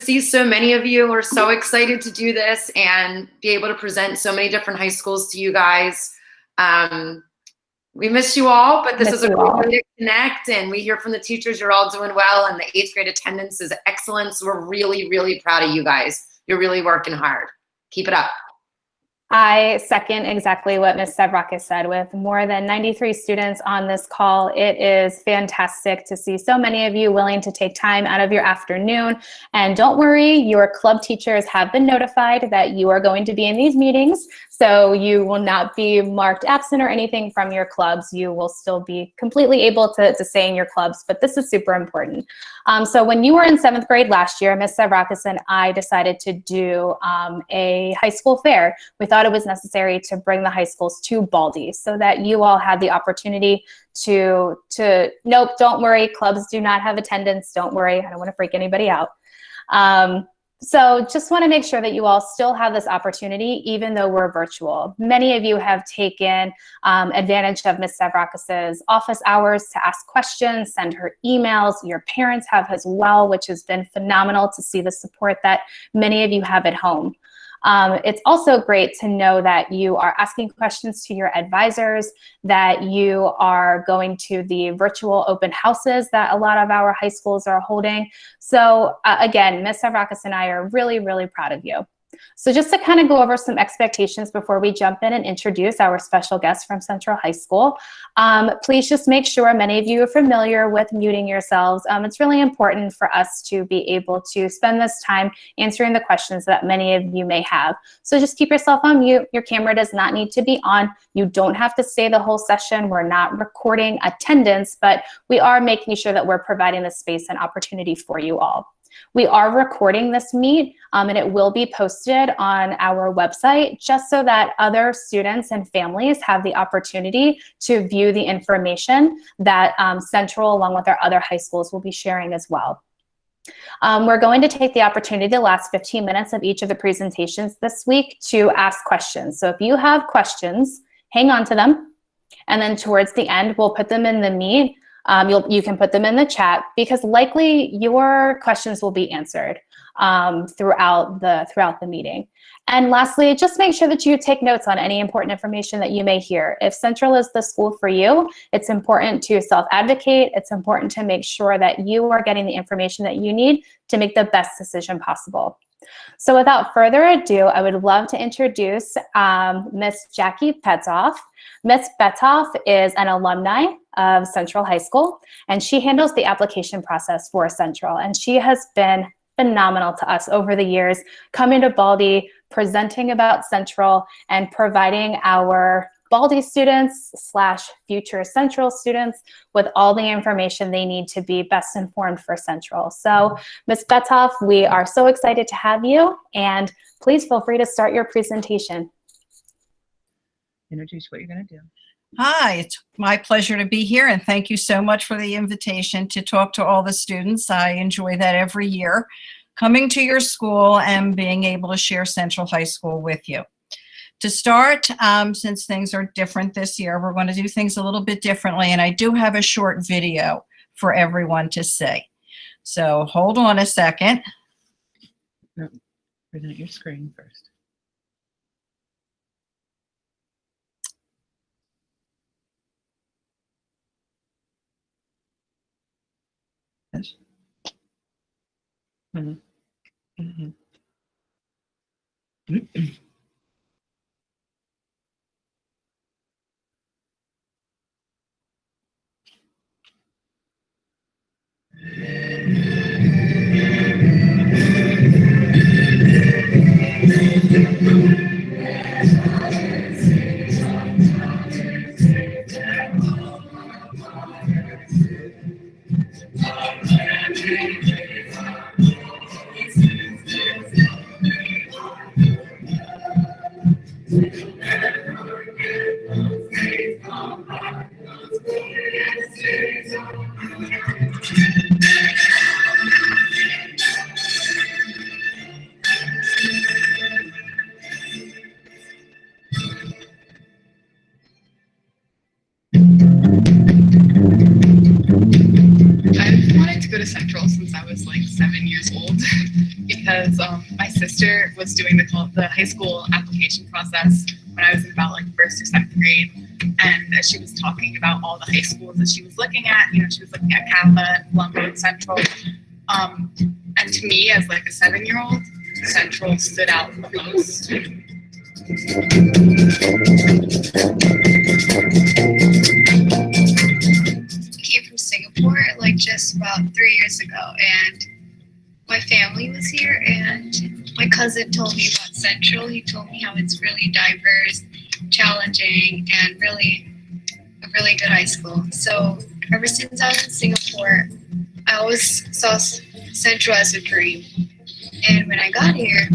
see so many of you. We're so excited to do this and be able to present so many different high schools to you guys. We miss you all, but this is a great way to connect, and we hear from the teachers you're all doing well, and the 8th grade attendance is excellent. So we're really, really proud of you guys. You're really working hard. Keep it up. I second exactly what Ms. Sevrakis said. With more than 93 students on this call, it is fantastic to see so many of you willing to take time out of your afternoon. And don't worry, your club teachers have been notified that you are going to be in these meetings, so you will not be marked absent or anything from your clubs. You will still be completely able to stay in your clubs, but this is super important. So when you were in 7th grade last year, Ms. Sevrakis and I decided to do a high school fair. We thought it was necessary to bring the high schools to Baldi so that you all had the opportunity to nope, don't worry, clubs do not have attendance, don't worry, I don't want to freak anybody out. So just want to make sure that you all still have this opportunity, even though we're virtual. Many of you have taken advantage of Ms. Sevrakis's office hours to ask questions, send her emails. Your parents have as well, which has been phenomenal to see the support that many of you have at home. It's also great to know that you are asking questions to your advisors, that you are going to the virtual open houses that a lot of our high schools are holding. So again, Ms. Sevrakis and I are really, really proud of you. So just to kind of go over some expectations before we jump in and introduce our special guest from Central High School, please just make sure many of you are familiar with muting yourselves. It's really important for us to be able to spend this time answering the questions that many of you may have. So just keep yourself on mute. Your camera does not need to be on. You don't have to stay the whole session. We're not recording attendance, but we are making sure that we're providing the space and opportunity for you all. We are recording this meet, and it will be posted on our website just so that other students and families have the opportunity to view the information that Central, along with our other high schools, will be sharing as well. We're going to take the opportunity the last 15 minutes of each of the presentations this week to ask questions. So if you have questions, hang on to them, and then towards the end, we'll put them in the meet. You can put them in the chat, because likely your questions will be answered throughout the meeting. And lastly, just make sure that you take notes on any important information that you may hear. If Central is the school for you, it's important to self-advocate. It's important to make sure that you are getting the information that you need to make the best decision possible. So without further ado, I would love to introduce Miss Jackie Petzoff. Miss Petzoff is an alumni of Central High School, and she handles the application process for Central. And she has been phenomenal to us over the years, coming to Baldi, presenting about Central, and providing our Baldi students / future Central students with all the information they need to be best informed for Central. So Ms. Petzoff, we are so excited to have you, and please feel free to start your presentation. Introduce what you're going to do. Hi, it's my pleasure to be here, and thank you so much for the invitation to talk to all the students. I enjoy that every year, coming to your school and being able to share Central High School with you. To start, since things are different this year, we're going to do things a little bit differently, and I do have a short video for everyone to see. So hold on a second. No, present your screen first. Yes. Mm-hmm. Mm-hmm. I've wanted to go to Central since I was like 7 years old. It because my sister was doing the high school application process when I was in about like first or second grade, and as she was talking about all the high schools that she was looking at, she was looking at Kappa, Columbia, and Central, and to me as like a 7-year-old, Central stood out the most. Came from Singapore like just about 3 years ago, and my family was here, and my cousin told me about Central. He told me how it's really diverse, challenging, and really a really good high school. So ever since I was in Singapore, I always saw Central as a dream. And when I got here,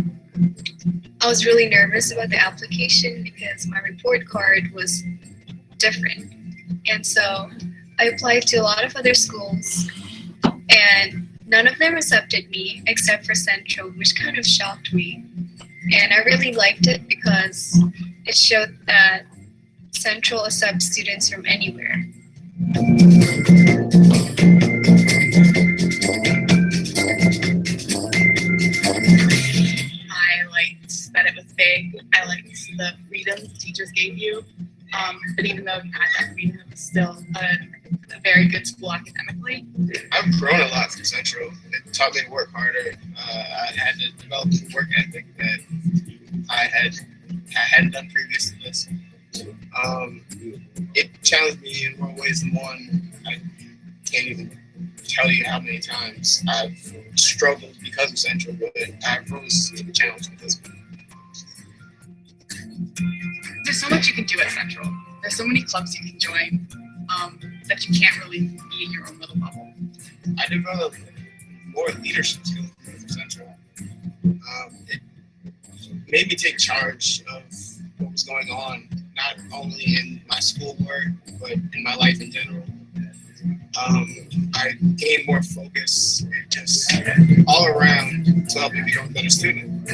I was really nervous about the application because my report card was different. And so I applied to a lot of other schools, and none of them accepted me except for Central, which kind of shocked me. And I really liked it because it showed that Central accepts students from anywhere. I liked that it was big. I liked the freedom the teachers gave you. But even though you had that freedom, it was still a very good school academically. I've grown a lot from Central. It taught me to work harder. I had to develop the work ethic that I hadn't done previous to this. It challenged me in more ways than one. I can't even tell you how many times I've struggled because of Central, but I've rose to the challenge because of it. There's so much you can do at Central. There's so many clubs you can join that you can't really be in your own little bubble. I developed more leadership skills from Central. It made me take charge of what was going on, not only in my schoolwork, but in my life in general. I gained more focus and just all around to help me become a better student. I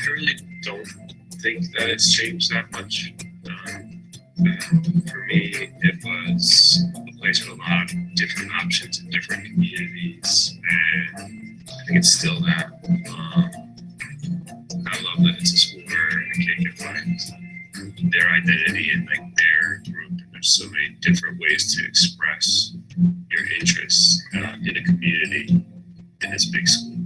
really don't think that it's changed that much. For me, it was a place with a lot of different options in different communities, and I think it's still that. I love that it's a school where a kid can find their identity and like their group. There's so many different ways to express your interests in a community in this big school.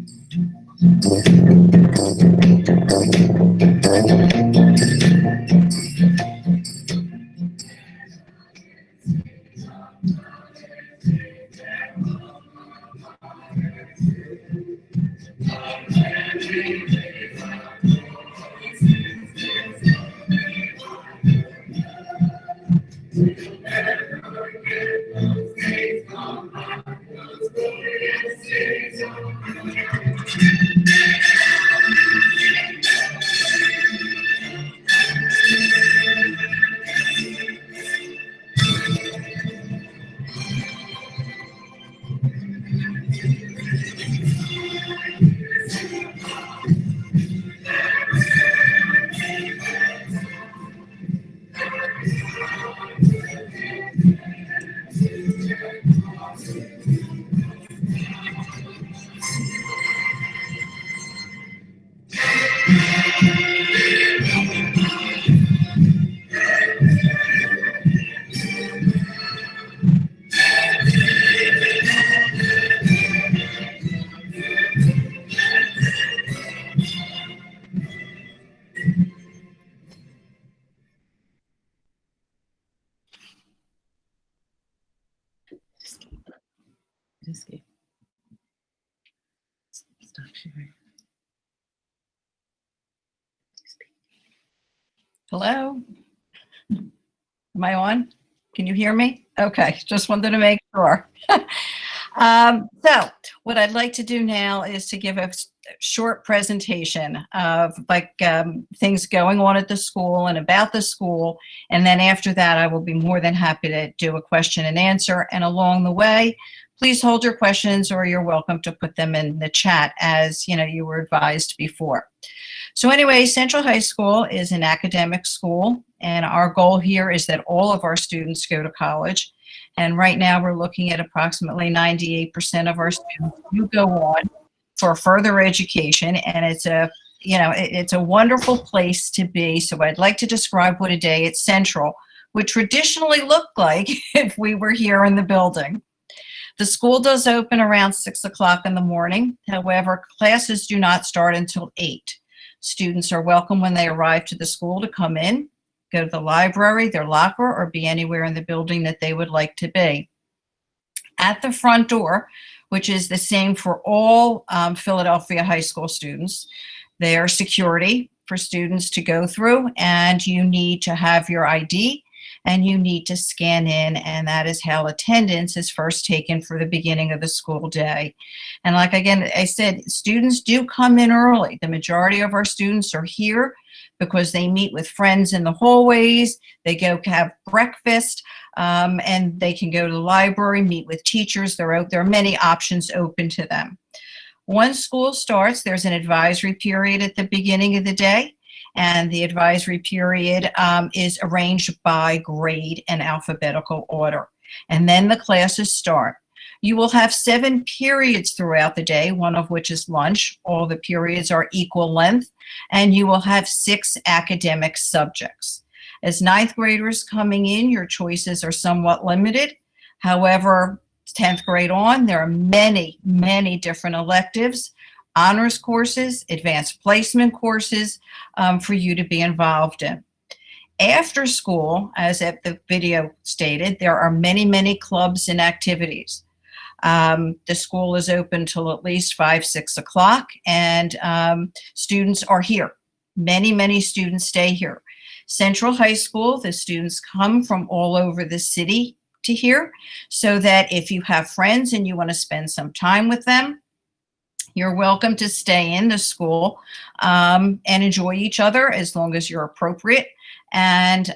Escape. Stop sharing. Hello? Am I on? Can you hear me? Okay, just wanted to make sure. So what I'd like to do now is to give a short presentation of things going on at the school and about the school. And then after that, I will be more than happy to do a question and answer. And along the way, please hold your questions, or you're welcome to put them in the chat as you were advised before. So anyway, Central High School is an academic school, and our goal here is that all of our students go to college. And right now we're looking at approximately 98% of our students who go on for further education, and it's a it's a wonderful place to be. So I'd like to describe what a day at Central would traditionally look like if we were here in the building. The school does open around 6 o'clock in the morning. However, classes do not start until 8. Students are welcome when they arrive to the school to come in, go to the library, their locker, or be anywhere in the building that they would like to be. At the front door, which is the same for all Philadelphia high school students, there's security for students to go through, and you need to have your ID and you need to scan in, and that is how attendance is first taken for the beginning of the school day. And like again, I said, students do come in early. The majority of our students are here because they meet with friends in the hallways, they go have breakfast, and they can go to the library, meet with teachers. There are many options open to them. Once school starts, there's an advisory period at the beginning of the day, and the advisory period is arranged by grade and alphabetical order. And then the classes start. You will have 7 periods throughout the day, one of which is lunch. All the periods are equal length, and you will have 6 academic subjects. As 9th graders coming in, your choices are somewhat limited. However, 10th grade on, there are many, many different electives, honors courses, advanced placement courses for you to be involved in. After school, as at the video stated, there are many, many clubs and activities. The school is open till at least 5, 6 o'clock, and students are here. Many, many students stay here. Central High School, the students come from all over the city to here, so that if you have friends and you want to spend some time with them, you're welcome to stay in the school and enjoy each other as long as you're appropriate, and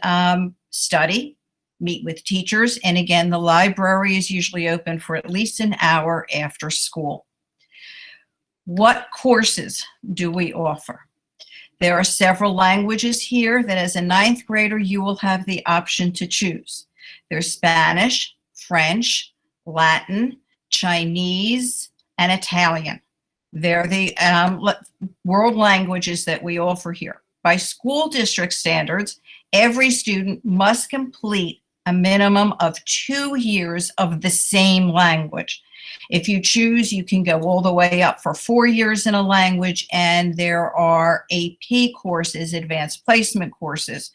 study, meet with teachers. And again, the library is usually open for at least an hour after school. What courses do we offer? There are several languages here that as a 9th grader, you will have the option to choose. There's Spanish, French, Latin, Chinese, and Italian. They're the world languages that we offer here. By school district standards, every student must complete a minimum of 2 years of the same language. If you choose, you can go all the way up for 4 years in a language, and there are AP courses, advanced placement courses,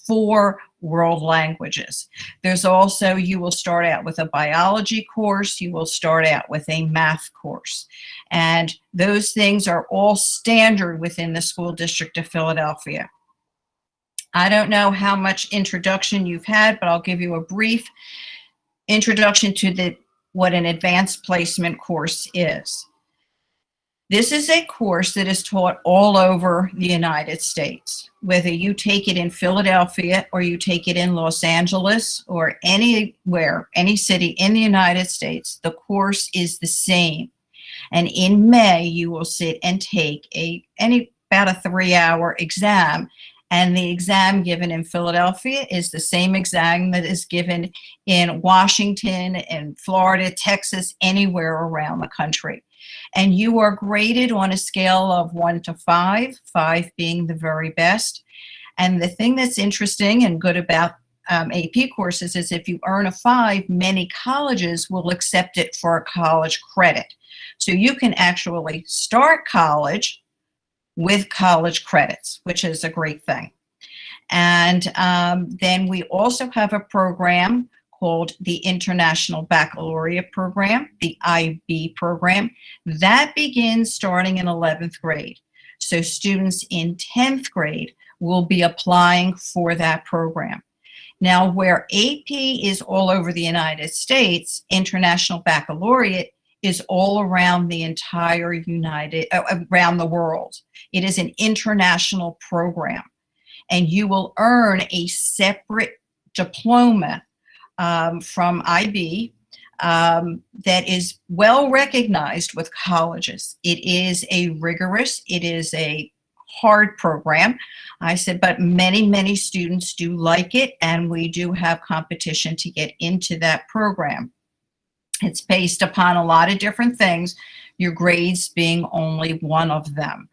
for world languages. There's also, you will start out with a biology course, you will start out with a math course. And those things are all standard within the school district of Philadelphia. I don't know how much introduction you've had, but I'll give you a brief introduction to what an advanced placement course is. This is a course that is taught all over the United States. Whether you take it in Philadelphia or you take it in Los Angeles or anywhere, any city in the United States, the course is the same. And in May, you will sit and take about a 3-hour exam. And the exam given in Philadelphia is the same exam that is given in Washington and Florida, Texas, anywhere around the country. And you are graded on a scale of 1 to 5, 5 being the very best. And the thing that's interesting and good about AP courses is if you earn a 5, many colleges will accept it for a college credit. So you can actually start college with college credits, which is a great thing. And then we also have a program called the International Baccalaureate Program, the IB program. That begins starting in 11th grade. So students in 10th grade will be applying for that program. Now, where AP is all over the United States, International Baccalaureate is all around the entire around the world. It is an international program, and you will earn a separate diploma from IB that is well recognized with colleges. It is a rigorous, it is a hard program. I said, but many, many students do like it, and we do have competition to get into that program. It's based upon a lot of different things, your grades being only one of them.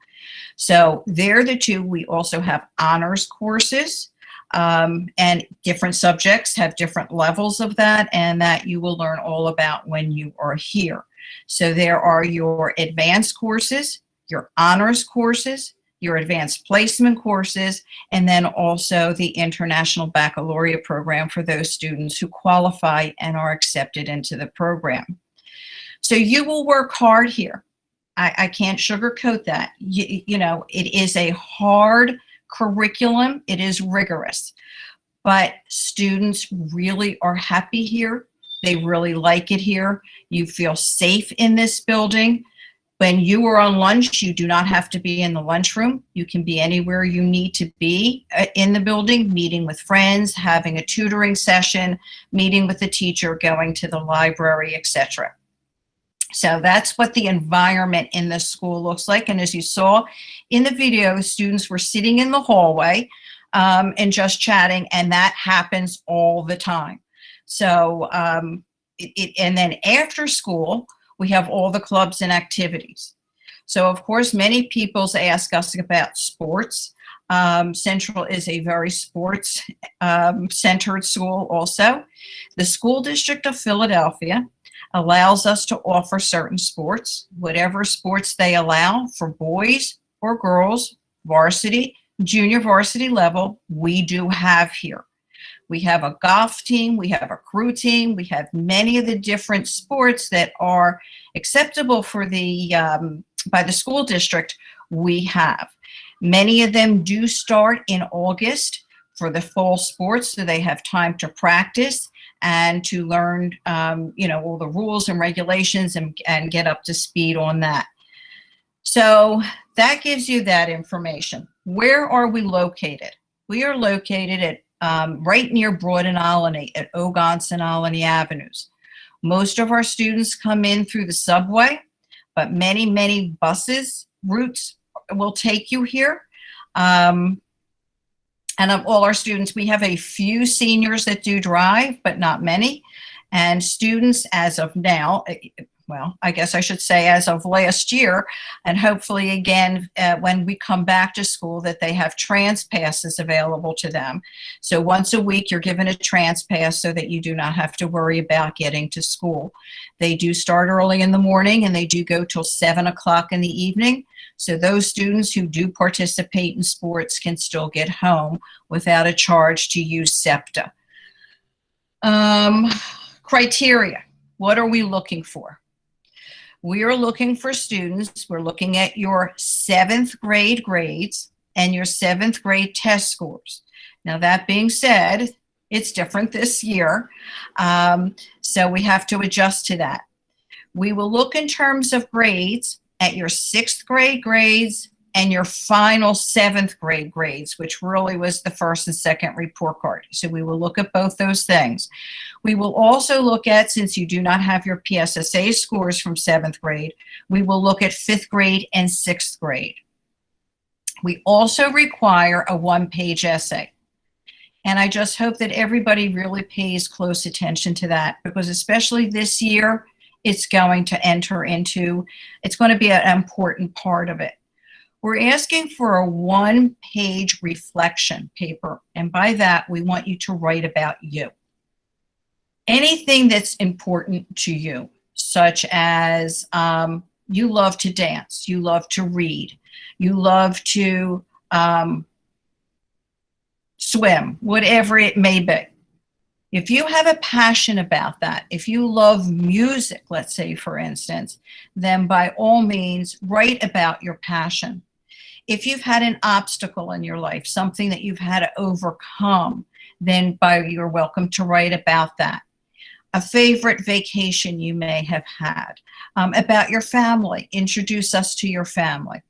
So they're the two. We also have honors courses, and different subjects have different levels of that, and that you will learn all about when you are here. So there are your advanced courses, your honors courses, your advanced placement courses, and then also the International Baccalaureate program for those students who qualify and are accepted into the program. So you will work hard here. I can't sugarcoat that. You know, it is a hard curriculum. It is rigorous, but students really are happy here. They really like it here. You feel safe in this building. When you are on lunch, you do not have to be in the lunchroom. You can be anywhere you need to be in the building, meeting with friends, having a tutoring session, meeting with the teacher, going to the library, etc. So that's what the environment in the school looks like. And as you saw in the video, students were sitting in the hallway and just chatting, and that happens all the time. So, and then after school, we have all the clubs and activities. So of course, many people ask us about sports. Central is a very sports centered school also. The School District of Philadelphia allows us to offer certain sports, whatever sports they allow for boys or girls, varsity, junior varsity level, we do have here. We have a golf team, we have a crew team, we have many of the different sports that are acceptable for the by the school district. We have many of them do start in August for the fall sports, so they have time to practice and to learn, you know, all the rules and regulations and get up to speed on that. So that gives you that information. Where are we located? We are located at right near Broad and Olney at Ogonce and Olney Avenues. Most of our students come in through the subway, but many, many buses routes will take you here. And of all our students, we have a few seniors that do drive, but not many. And students as of now, well, I guess I should say as of last year, and hopefully again, when we come back to school, that they have trans passes available to them. So once a week, you're given a trans pass so that you do not have to worry about getting to school. They do start early in the morning and they do go till 7 o'clock in the evening. So those students who do participate in sports can still get home without a charge to use SEPTA. Criteria, what are we looking for? We are looking for students, we're looking at your 7th grade grades and your 7th grade test scores. Now that being said, it's different this year, so we have to adjust to that. We will look in terms of grades at your 6th grade grades and your final 7th grade grades, which really was the first and second report card. So we will look at both those things. We will also look at, since you do not have your PSSA scores from 7th grade, we will look at 5th grade and 6th grade. We also require a 1-page essay. And I just hope that everybody really pays close attention to that, because especially this year, it's going to enter into, it's going to be an important part of it. We're asking for a 1-page reflection paper, and by that, we want you to write about you. Anything that's important to you, such as you love to dance, you love to read, you love to swim, whatever it may be. If you have a passion about that, if you love music, let's say, for instance, then by all means, write about your passion. If you've had an obstacle in your life, something that you've had to overcome, then you're welcome to write about that. A favorite vacation you may have had, about your family, introduce us to your family.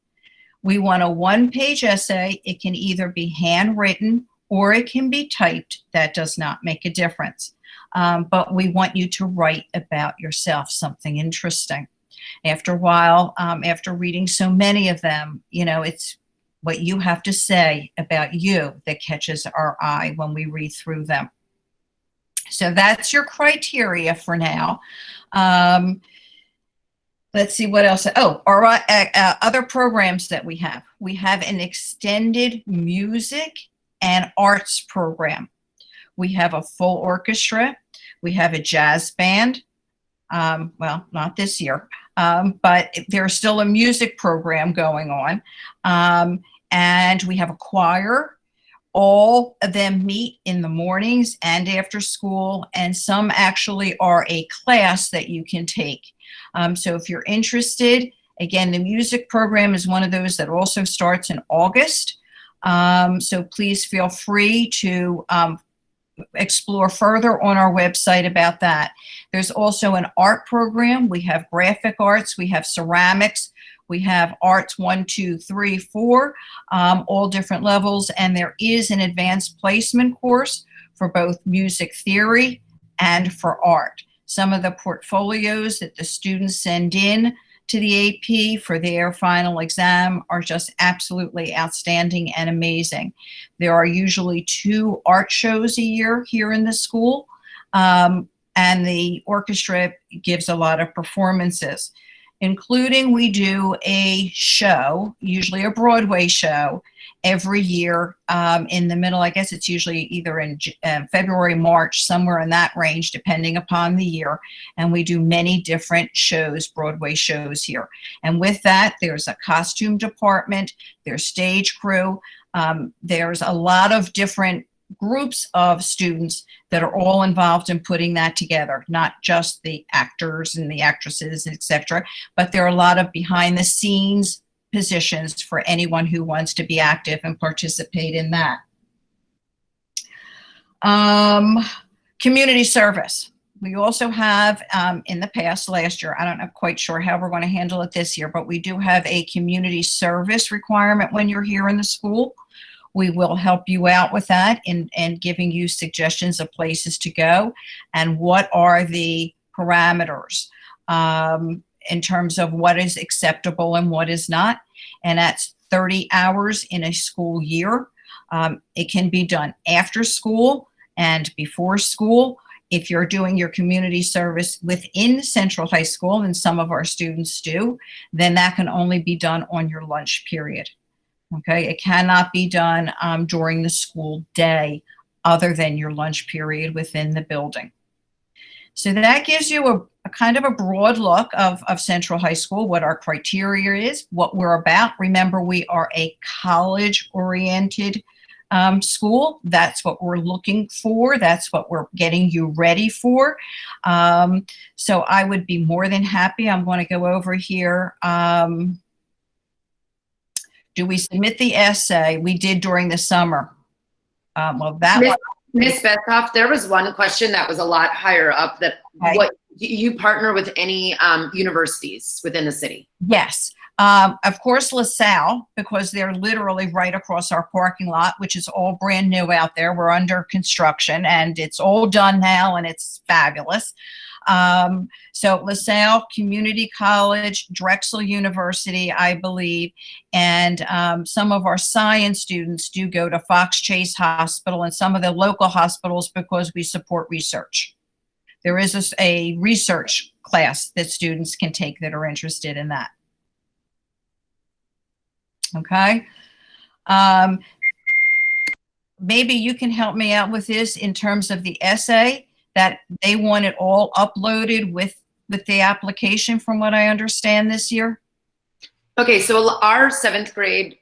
We want a 1-page essay. It can either be handwritten or it can be typed. That does not make a difference. But we want you to write about yourself, something interesting. After a while, after reading so many of them, you know, what you have to say about you that catches our eye when we read through them. So that's your criteria for now. Let's see what else. Oh, our other programs that we have. We have an extended music and arts program. We have a full orchestra. We have a jazz band. Well, not this year, but there's still a music program going on. And we have a choir. All of them meet in the mornings and after school, and some actually are a class that you can take. So if you're interested, again, the music program is one of those that also starts in August. So please feel free to explore further on our website about that. There's also an art program. We have graphic arts, we have ceramics, we have arts 1, 2, 3, 4, all different levels. And there is an advanced placement course for both music theory and for art. Some of the portfolios that the students send in to the AP for their final exam are just absolutely outstanding and amazing. There are usually 2 art shows a year here in the school, and the orchestra gives a lot of performances, including we do a show, usually a Broadway show, every year in the middle. I guess it's usually either in February, March, somewhere in that range, depending upon the year. And we do many different shows, Broadway shows here. And with that, there's a costume department, there's stage crew, there's a lot of different groups of students that are all involved in putting that together, not just the actors and the actresses, etc., but there are a lot of behind the scenes positions for anyone who wants to be active and participate in that. Community service. We also have, in the past, last year, I'm not quite sure how we're going to handle it this year, but we do have a community service requirement when you're here in the school. We will help you out with that and giving you suggestions of places to go and what are the parameters in terms of what is acceptable and what is not. And that's 30 hours in a school year. It can be done after school and before school. If you're doing your community service within Central High School, and some of our students do, then that can only be done on your lunch period. Okay, it cannot be done during the school day other than your lunch period within the building. So that gives you a kind of a broad look of Central High School, what our criteria is, what we're about. Remember, we are a college-oriented school. That's what we're looking for. That's what we're getting you ready for. So I would be more than happy. I'm going to go over here. Do we submit the essay? We did during the summer. Well, that one. Ms. Petzoff, there was one question that was a lot higher up that Okay. what do you partner with any universities within the city? Yes. Of course, LaSalle, because they're literally right across our parking lot, which is all brand new out there. We're under construction and it's all done now and it's fabulous. So LaSalle Community College, Drexel University, I believe, and some of our science students do go to Fox Chase Hospital and some of the local hospitals because we support research. There is a research class that students can take that are interested in that. Okay. Maybe you can help me out with this in terms of the essay, that they want it all uploaded with the application from what I understand this year. Okay, so our 7th grade,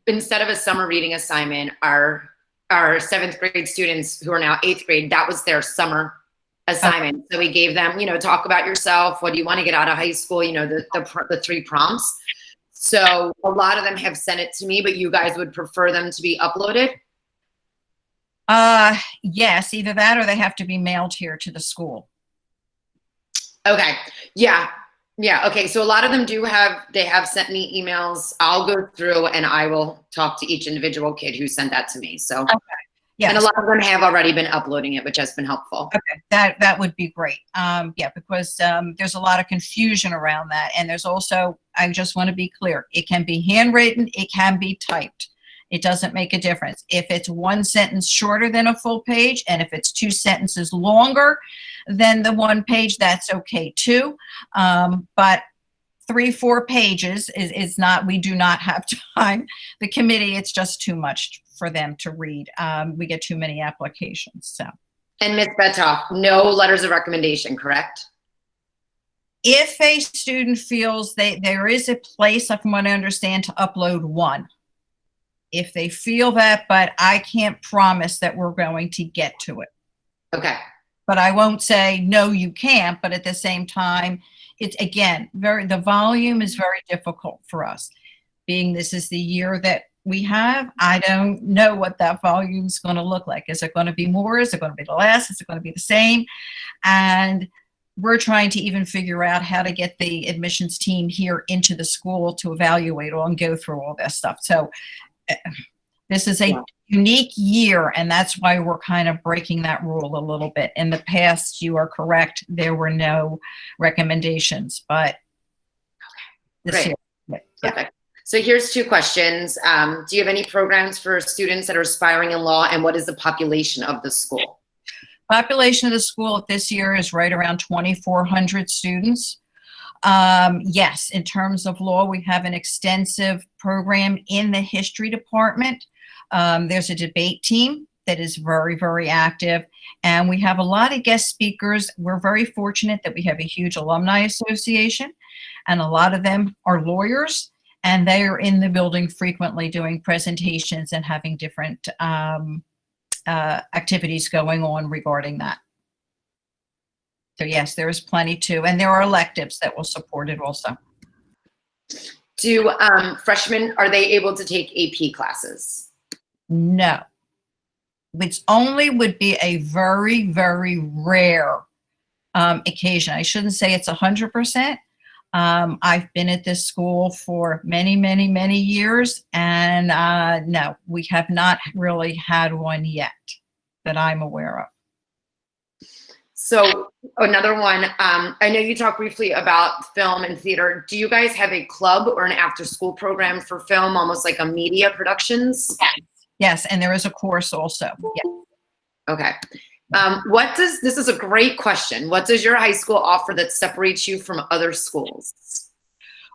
instead of a summer reading assignment, our 7th grade students who are now 8th grade, that was their summer assignment. So we gave them, talk about yourself. What do you want to get out of high school? The 3 prompts. So a lot of them have sent it to me, but you guys would prefer them to be uploaded? Yes, either that or they have to be mailed here to the school. Okay. Yeah. Okay. So a lot of them they have sent me emails. I'll go through and I will talk to each individual kid who sent that to me. So. Okay. Yes. And a lot of them have already been uploading it, which has been helpful. Okay, that would be great. Yeah, because there's a lot of confusion around that. And there's also, I just want to be clear, it can be handwritten, it can be typed. It doesn't make a difference. If it's one sentence shorter than a full page, and if it's 2 sentences longer than the 1 page, that's okay too. But 3-4 pages is not, we do not have time. The committee, it's just too much for them to read. We get too many applications, so. And Ms. Petzoff, no letters of recommendation, correct? If a student feels there is a place, from what I understand, to upload one. If they feel that, but I can't promise that we're going to get to it. Okay. But I won't say, no, you can't, but at the same time, it's, again, the volume is very difficult for us. Being this is the year that we have, I don't know what that volume is going to look like. Is it going to be more? Is it going to be less? Is it going to be the same? And we're trying to even figure out how to get the admissions team here into the school to evaluate all and go through all this stuff. So this is a unique year, and that's why we're kind of breaking that rule a little bit. In the past, you are correct, there were no recommendations, but this year. Yeah. Perfect. So here's 2 questions. Do you have any programs for students that are aspiring in law, and what is the population of the school? Population of the school this year is right around 2,400 students. Yes, in terms of law, we have an extensive program in the history department. There's a debate team that is very, very active, and we have a lot of guest speakers. We're very fortunate that we have a huge alumni association, and a lot of them are lawyers, and they are in the building frequently doing presentations and having different activities going on regarding that. So yes, there is plenty too, and there are electives that will support it also. Do freshmen, are they able to take AP classes? No, which only would be a very, very rare occasion. I shouldn't say it's 100%. I've been at this school for many, many, many years, and no, we have not really had one yet that I'm aware of. So another one, I know you talked briefly about film and theater. Do you guys have a club or an after-school program for film, almost like a media productions? Yes, and there is a course also. Yeah. Okay. This is a great question. What does your high school offer that separates you from other schools?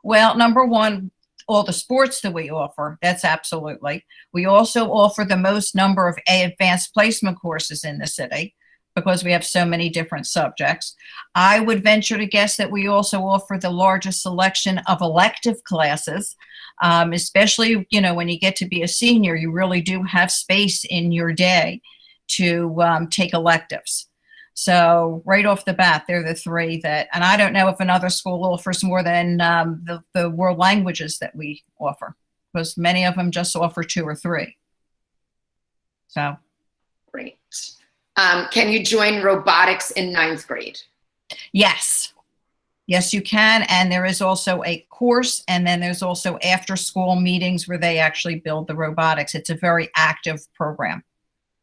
Well, number one, all the sports that we offer, that's absolutely. We also offer the most number of advanced placement courses in the city, because we have so many different subjects. I would venture to guess that we also offer the largest selection of elective classes, especially, when you get to be a senior, you really do have space in your day to take electives. So right off the bat, they're the 3 that, and I don't know if another school offers more than the world languages that we offer, because many of them just offer 2 or 3. So. Great. Can you join robotics in 9th grade? Yes. Yes, you can. And there is also a course, and then there's also after-school meetings where they actually build the robotics. It's a very active program.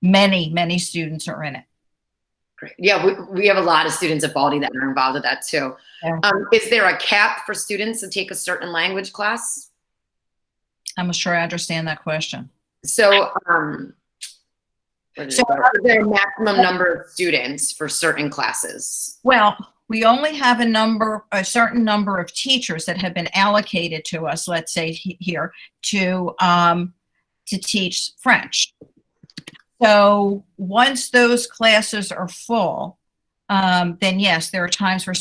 Many, many students are in it. Great. Yeah, we have a lot of students at Baldi that are involved with that too. Yeah. Is there a cap for students to take a certain language class? I'm not sure I understand that question. So, is there a maximum number of students for certain classes? Well, we only have a certain number of teachers that have been allocated to us, let's say here, to teach French. So once those classes are full, then yes, there are times where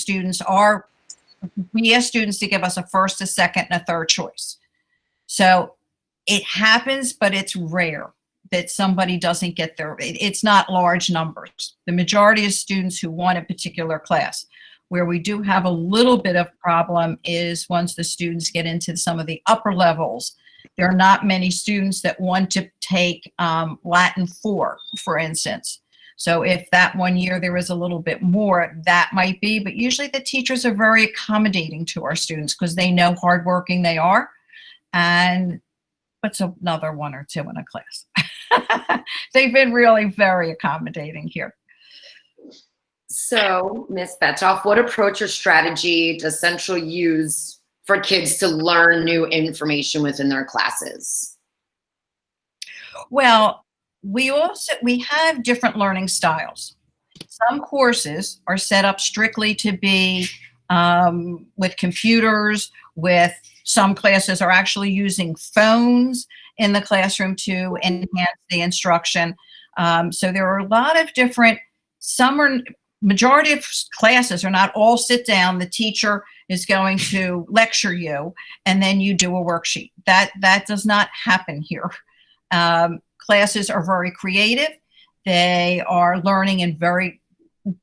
we ask students to give us a first, a second, and a third choice. So it happens, but it's rare that somebody doesn't get it's not large numbers. The majority of students who want a particular class. Where we do have a little bit of problem is once the students get into some of the upper levels, there are not many students that want to take Latin 4, for instance. So if that one year there is a little bit more, that might be, but usually the teachers are very accommodating to our students because they know hardworking they are, and puts another 1 or 2 in a class. They've been really very accommodating here. So, Ms. Petzoff, what approach or strategy does Central use for kids to learn new information within their classes? Well, we have different learning styles. Some courses are set up strictly to be with computers, with some classes are actually using phones in the classroom to enhance the instruction. So there are a lot of different, majority of classes are not all sit down. The teacher is going to lecture you and then you do a worksheet. That does not happen here. Classes are very creative. They are learning in very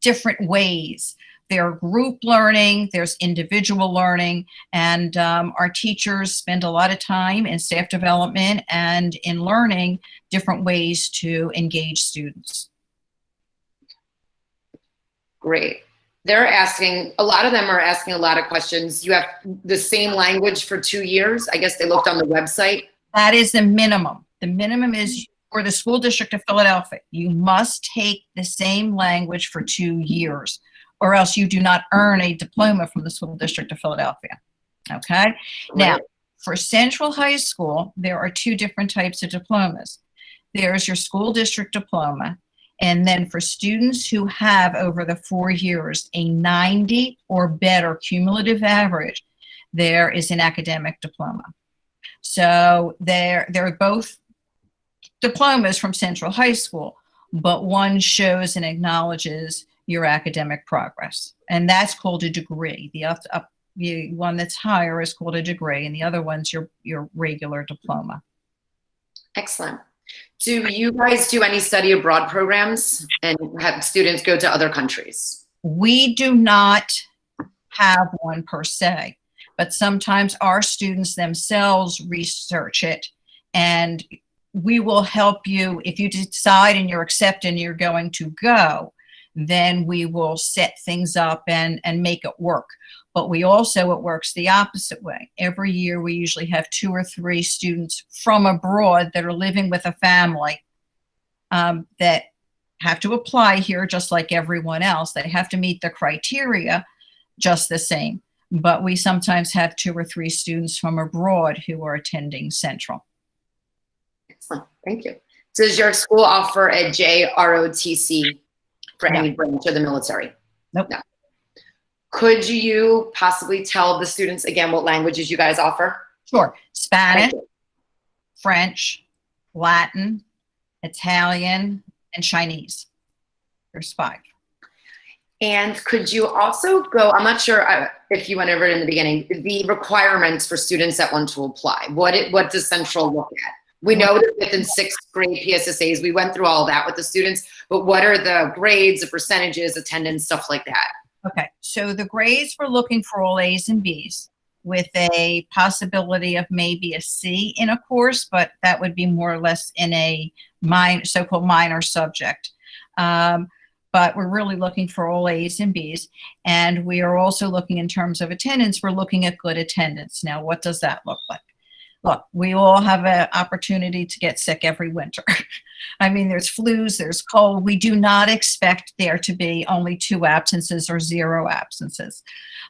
different ways. They're group learning, there's individual learning, and our teachers spend a lot of time in staff development and in learning different ways to engage students. Great. They're asking, a lot of them are asking a lot of questions. You have the same language for 2 years. I guess they looked on the website. That is the minimum. The minimum is for the School District of Philadelphia. You must take the same language for 2 years, or else you do not earn a diploma from the School District of Philadelphia. Okay? Right. Now, for Central High School, there are 2 different types of diplomas. There's your school district diploma, and then for students who have over the 4 years a 90 or better cumulative average, there is an academic diploma. So they're both diplomas from Central High School, but one shows and acknowledges your academic progress, and that's called a degree. The one that's higher is called a degree, and the other one's your regular diploma. Excellent. Do you guys do any study abroad programs and have students go to other countries? We do not have one per se, but sometimes our students themselves research it, and we will help you. If you decide and you're accepted and you're going to go, then we will set things up and make it work. But it works the opposite way. Every year we usually have 2 or 3 students from abroad that are living with a family that have to apply here just like everyone else. They have to meet the criteria just the same. But we sometimes have 2 or 3 students from abroad who are attending Central. Excellent. Thank you. Does your school offer a JROTC for any branch of the military? Nope. No. Could you possibly tell the students again what languages you guys offer? Sure. Spanish, French, Latin, Italian, and Chinese. There's 5. And could you also go, I'm not sure if you went over it in the beginning, the requirements for students that want to apply. What does Central look at? We know that within 6th grade PSSAs, we went through all that with the students, but what are the grades, the percentages, attendance, stuff like that? Okay, so the grades, we're looking for all A's and B's with a possibility of maybe a C in a course, but that would be more or less in a so-called minor subject. But we're really looking for all A's and B's. And we are also looking in terms of attendance, we're looking at good attendance. Now, what does that look like? Look, we all have an opportunity to get sick every winter. I mean, there's flus, there's cold. We do not expect there to be only 2 absences or 0 absences.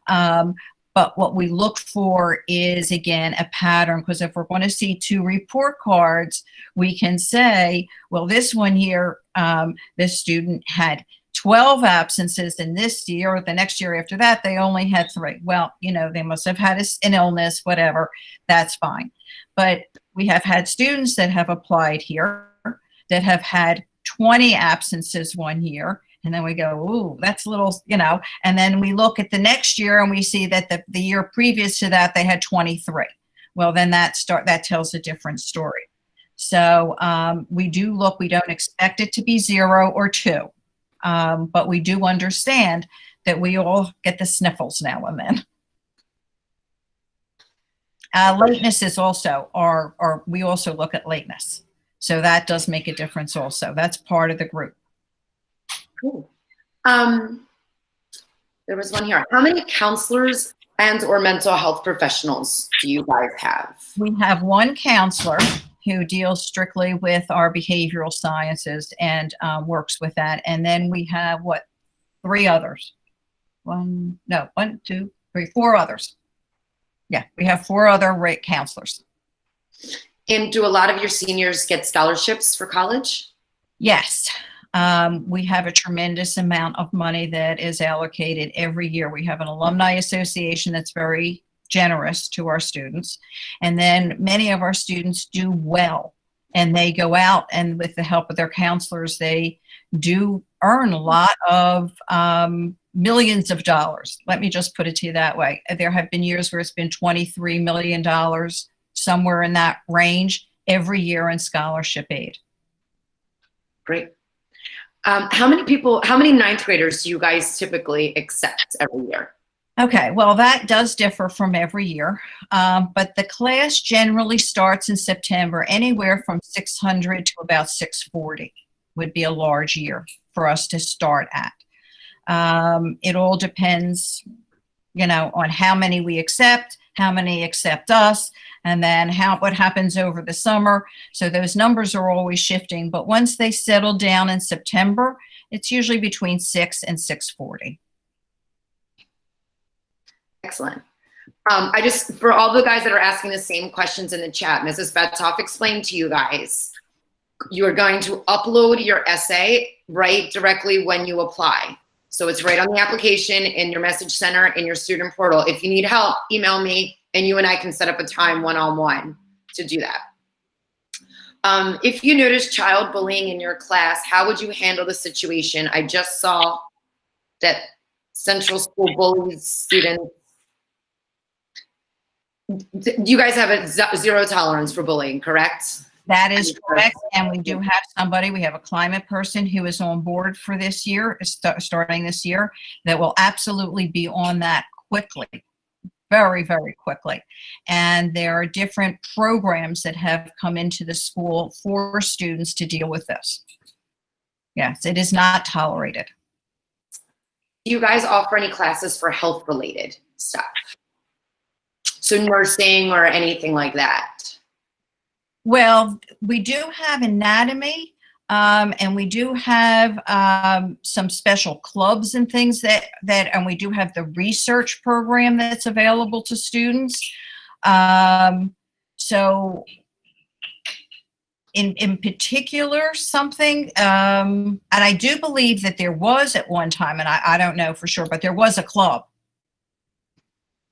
But what we look for is, again, a pattern, because if we're going to see 2 report cards, we can say, well, this one here, this student had 12 absences in this year, or the next year after that, they only had 3. Well, you know, they must have had an illness, whatever, that's fine. But we have had students that have applied here that have had 20 absences one year. And then we go, ooh, that's a little, you know, and then we look at the next year and we see that the year previous to that, they had 23. Well, then that tells a different story. So we do look, we don't expect it to be 0 or 2. But we do understand that we all get the sniffles now and then. Lateness is also, we also look at lateness. So that does make a difference also. That's part of the group. Cool. There was one here. How many counselors and or mental health professionals do you guys have? We have 1 counselor who deals strictly with our behavioral sciences and works with that. And then we have three others. One, two, three, four others. Yeah, we have four other rate counselors. And do a lot of your seniors get scholarships for college? Yes. We have a tremendous amount of money that is allocated every year. We have an alumni association that's very generous to our students. And then many of our students do well, and they go out, and with the help of their counselors, they do earn a lot of millions of dollars. Let me just put it to you that way. There have been years where it's been $23 million, somewhere in that range, every year in scholarship aid. Great. How many ninth graders do you guys typically accept every year? Okay, well, that does differ from every year, but the class generally starts in September. Anywhere from 600 to about 640 would be a large year for us to start at. It all depends, on how many we accept, how many accept us, and then what happens over the summer. So those numbers are always shifting, but once they settle down in September, it's usually between 6 and 640. Excellent. For all the guys that are asking the same questions in the chat, Mrs. Petzoff explained to you guys, you are going to upload your essay right directly when you apply. So it's right on the application, in your message center, in your student portal. If you need help, email me, and you and I can set up a time one-on-one to do that. If you notice child bullying in your class, how would you handle the situation? I just saw that Central School bullies students. You guys have a zero tolerance for bullying, correct? That is correct. And we do have we have a climate person who is on board for this year, starting this year, that will absolutely be on that quickly, very, very quickly. And there are different programs that have come into the school for students to deal with this. Yes, it is not tolerated. Do you guys offer any classes for health-related stuff? So nursing or anything like that? Well, we do have anatomy, and we do have some special clubs and things and we do have the research program that's available to students. So in particular, something, and I do believe that there was at one time, and I don't know for sure, but there was a club.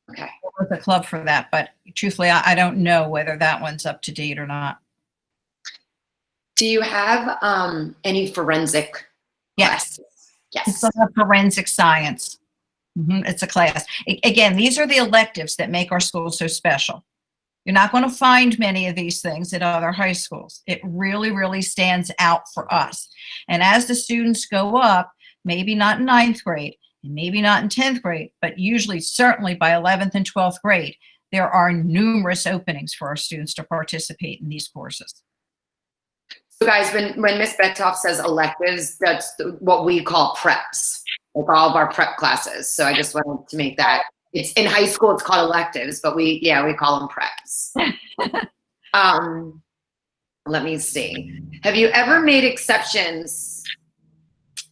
Okay. There was a club for that, but truthfully, I don't know whether that one's up to date or not. Do you have any forensic Yes. classes? Yes. It's a forensic science. It's a class. Again, these are the electives that make our school so special. You're not going to find many of these things at other high schools. It really, really stands out for us. And as the students go up, maybe not in 9th grade, and maybe not in 10th grade, but usually, certainly by 11th and 12th grade, there are numerous openings for our students to participate in these courses. So guys, when Ms. Petzoff says electives, that's what we call preps, like all of our prep classes. So I just wanted to make that. It's in high school, it's called electives, but we call them preps. Let me see. Have you ever made exceptions?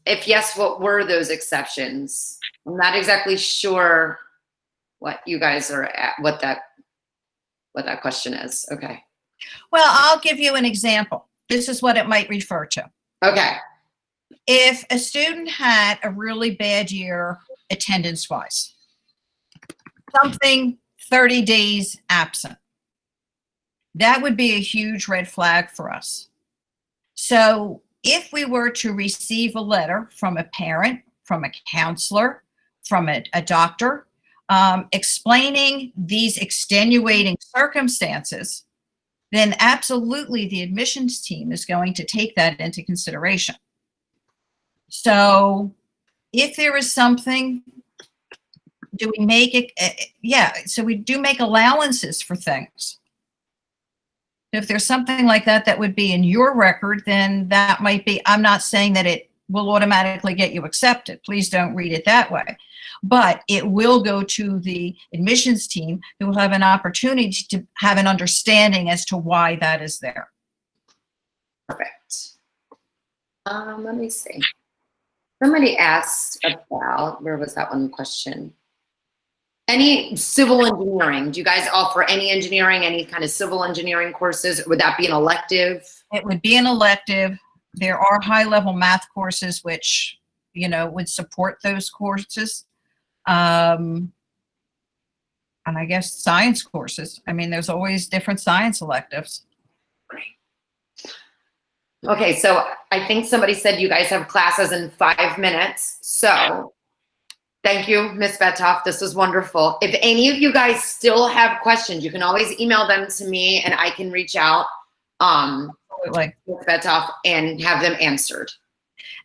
If yes, what were those exceptions? I'm not exactly sure what you guys are at, what that question is. Okay. Well, I'll give you an example. This is what it might refer to. Okay. If a student had a really bad year attendance-wise, something 30 days absent, that would be a huge red flag for us. So if we were to receive a letter from a parent, from a counselor, from a doctor, explaining these extenuating circumstances, then absolutely the admissions team is going to take that into consideration. So if there is something, do we make it? Yeah, so we do make allowances for things. If there's something like that that would be in your record, then that might be, I'm not saying that it will automatically get you accepted. Please don't read it that way. But it will go to the admissions team who will have an opportunity to have an understanding as to why that is there. Perfect. Let me see. Somebody asked about, where was that one question? Any civil engineering? Do you guys offer any engineering, any kind of civil engineering courses? Would that be an elective? It would be an elective. There are high-level math courses which, you know, would support those courses. And I guess science courses. I mean, there's always different science electives. Okay, so I think somebody said you guys have classes in 5 minutes. So thank you, Ms. Petzoff. This was wonderful. If any of you guys still have questions, you can always email them to me and I can reach out Absolutely. Ms. Petzoff and have them answered.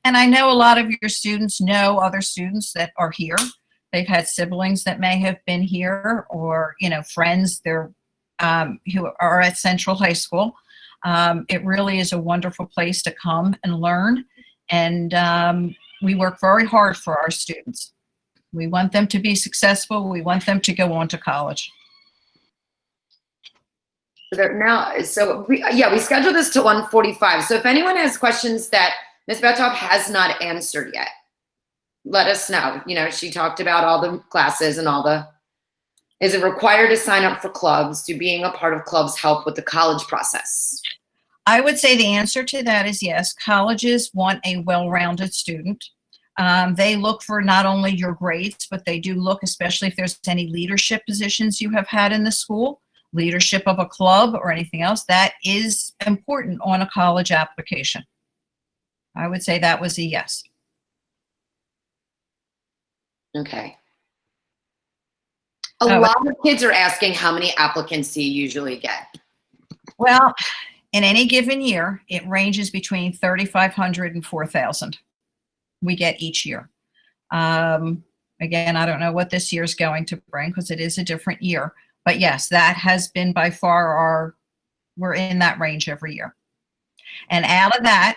And I know a lot of your students know other students that are here. They've had siblings that may have been here, or, you know, friends who are at Central High School. It really is a wonderful place to come and learn. And we work very hard for our students. We want them to be successful. We want them to go on to college. So we scheduled this to 1:45. So if anyone has questions that Ms. Petzoff has not answered yet, let us know. You know, she talked about all the classes and is it required to sign up for clubs? Do being a part of clubs help with the college process? I would say the answer to that is yes. Colleges want a well-rounded student. They look for not only your grades, but they do look, especially if there's any leadership positions you have had in the school, leadership of a club or anything else, that is important on a college application. I would say that was a yes. Okay. A lot of kids are asking how many applicants do you usually get? Well, in any given year, it ranges between 3,500 and 4,000 we get each year. Again, I don't know what this year is going to bring because it is a different year. But yes, that has been by far we're in that range every year. And out of that,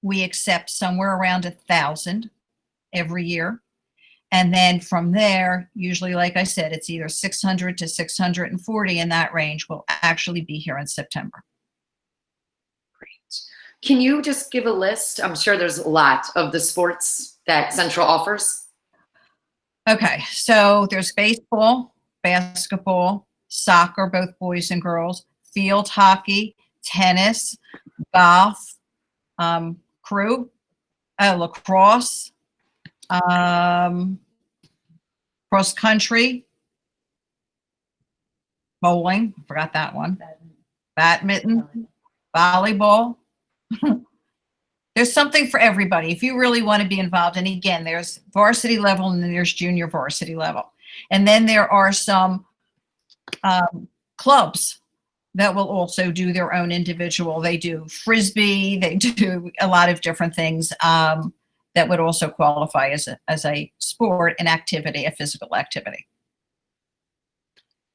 we accept somewhere around 1,000 every year. And then from there, usually, like I said, it's either 600 to 640 in that range will actually be here in September. Great. Can you just give a list? I'm sure there's a lot of the sports that Central offers. Okay, so there's baseball, basketball, soccer, both boys and girls, field hockey, tennis, golf, lacrosse, cross country, bowling, forgot that one, badminton, volleyball. There's something for everybody if you really want to be involved. And again, there's varsity level and then there's junior varsity level. And then there are some clubs that will also do their own individual. They do Frisbee, they do a lot of different things that would also qualify as a sport, an activity, a physical activity.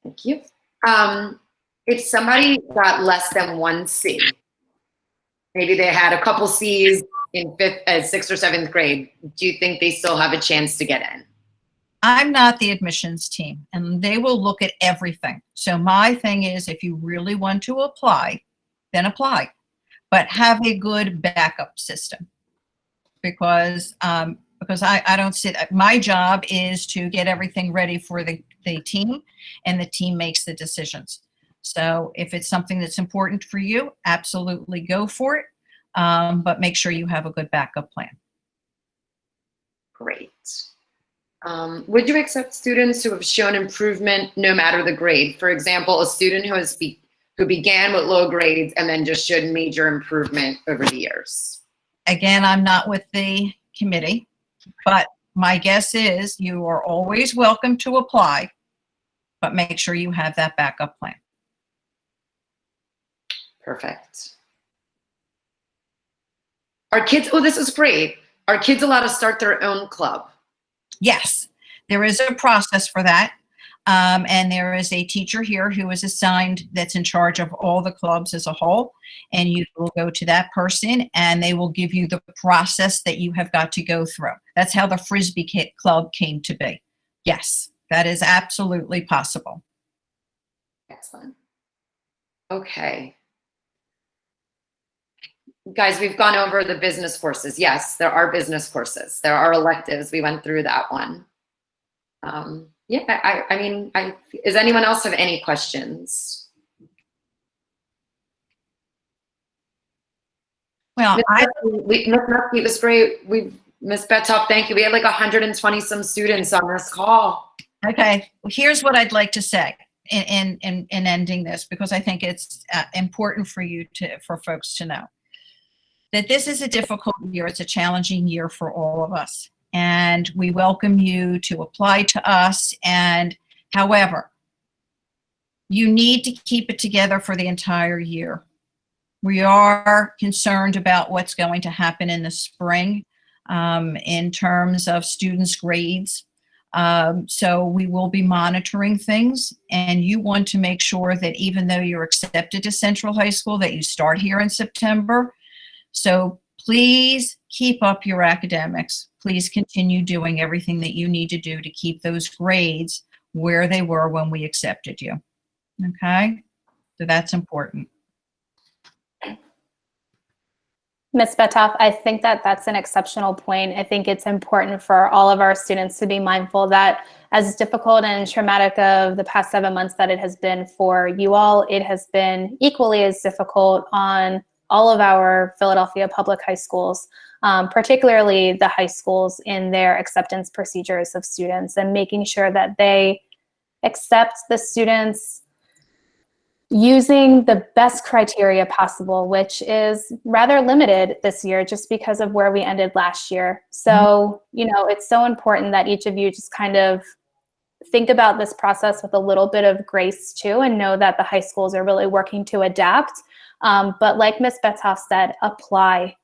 Thank you. If somebody got less than 1 C, maybe they had a couple C's in 6th or 7th grade, do you think they still have a chance to get in? I'm not the admissions team, and they will look at everything. So my thing is, if you really want to apply, then apply, but have a good backup system. Because I don't sit, my job is to get everything ready for the team, and the team makes the decisions. So if it's something that's important for you, absolutely go for it, but make sure you have a good backup plan. Great. Would you accept students who have shown improvement no matter the grade? For example, a student who began with low grades and then just showed major improvement over the years. Again, I'm not with the committee, but my guess is you are always welcome to apply, but make sure you have that backup plan. Perfect. Are kids, oh, this is great. Are kids allowed to start their own club? Yes, there is a process for that. And there is a teacher here who is assigned that's in charge of all the clubs as a whole. And you will go to that person and they will give you the process that you have got to go through. That's how the Frisbee Club came to be. Yes, that is absolutely possible. Excellent. Okay. Guys, we've gone over the business courses. Yes, there are business courses. There are electives. We went through that one. Yeah, I mean, does anyone else have any questions? Well, Miss Murphy, it was great. Miss Petzoff, thank you. We had like 120 some students on this call. okay, here's what I'd like to say in ending this, because I think it's important for folks to know that this is a difficult year. It's a challenging year for all of us. And we welcome you to apply to us. And however, you need to keep it together for the entire year. We are concerned about what's going to happen in the spring in terms of students' grades. So we will be monitoring things, and you want to make sure that even though you're accepted to Central High School, that you start here in September. So please keep up your academics. Please continue doing everything that you need to do to keep those grades where they were when we accepted you. Okay? So that's important. Ms. Petzoff, I think that that's an exceptional point. I think it's important for all of our students to be mindful that as difficult and traumatic of the past 7 months that it has been for you all, it has been equally as difficult on all of our Philadelphia public high schools, particularly the high schools in their acceptance procedures of students, and making sure that they accept the students using the best criteria possible, which is rather limited this year just because of where we ended last year. So, you know, it's so important that each of you just kind of think about this process with a little bit of grace too, and know that the high schools are really working to adapt. But like Ms. Petzoff said, apply.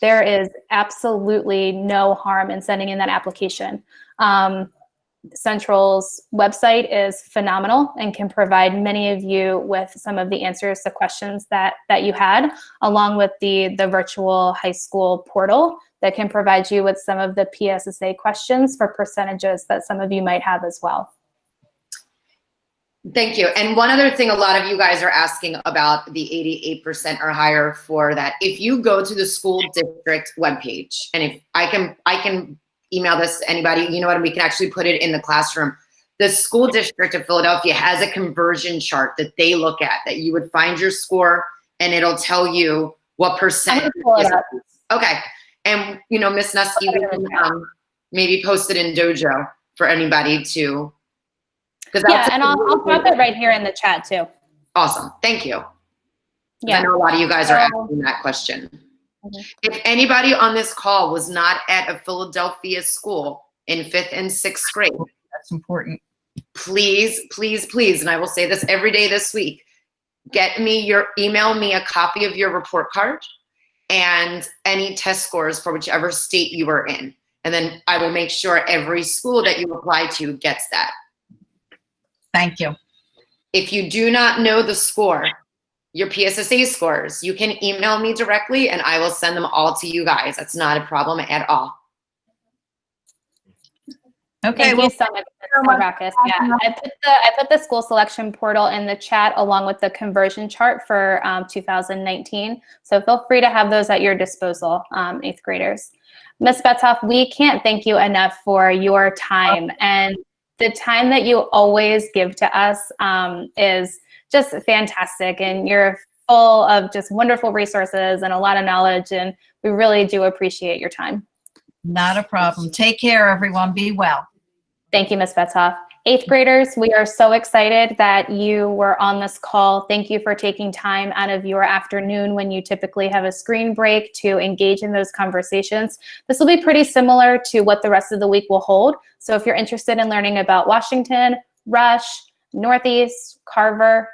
There is absolutely no harm in sending in that application. Central's website is phenomenal and can provide many of you with some of the answers to questions that you had, along with the virtual high school portal that can provide you with some of the PSSA questions for percentages that some of you might have as well. Thank you. And one other thing a lot of you guys are asking about the 88% or higher for that. If you go to the school district webpage, and if I can email this to anybody, you know what, we can actually put it in the classroom. The school district of Philadelphia has a conversion chart that they look at, that you would find your score and it'll tell you what percent. Okay. And you know, Ms. Nusky, we can maybe post it in Dojo for anybody to. Yeah, and I'll drop it right here in the chat too. Awesome, thank you. Yeah. I know a lot of you guys are asking that question. If anybody on this call was not at a Philadelphia school in 5th and 6th grade, That's important. please, and I will say this every day this week, email me a copy of your report card and any test scores for whichever state you were in. And then I will make sure every school that you apply to gets that. Thank you. If you do not know the score, your PSSA scores, you can email me directly and I will send them all to you guys. That's not a problem at all. Okay. Thank you so much, Mr. Ruckus. Yeah, I put the school selection portal in the chat along with the conversion chart for 2019. So feel free to have those at your disposal, 8th graders. Ms. Petzoff, we can't thank you enough for your time, and the time that you always give to us is just fantastic, and you're full of just wonderful resources and a lot of knowledge, and we really do appreciate your time. Not a problem. Take care, everyone. Be well. Thank you, Ms. Petzoff. 8th graders, we are so excited that you were on this call. Thank you for taking time out of your afternoon when you typically have a screen break to engage in those conversations. This will be pretty similar to what the rest of the week will hold. So if you're interested in learning about Washington, Rush, Northeast, Carver,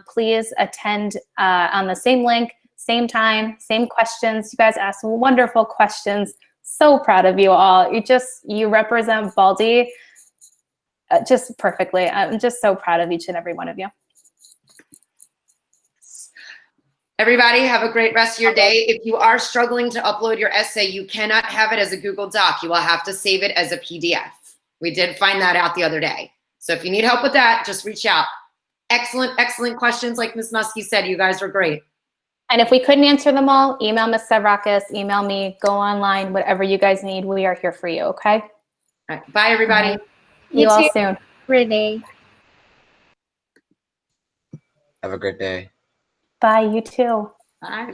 please attend on the same link, same time, same questions. You guys asked wonderful questions. So proud of you all. You represent Baldi just perfectly. I'm just so proud of each and every one of you. Everybody have a great rest of your day. If you are struggling to upload your essay, you cannot have it as a Google Doc. You will have to save it as a PDF. We did find that out the other day. So if you need help with that, just reach out. Excellent, excellent questions. Like Ms. Muskie said, you guys were great. And if we couldn't answer them all, email Ms. Sevrakis, email me, go online, whatever you guys need. We are here for you, okay? All right. Bye, everybody. See you all soon. Renee. Have a great day. Bye, you too. Bye.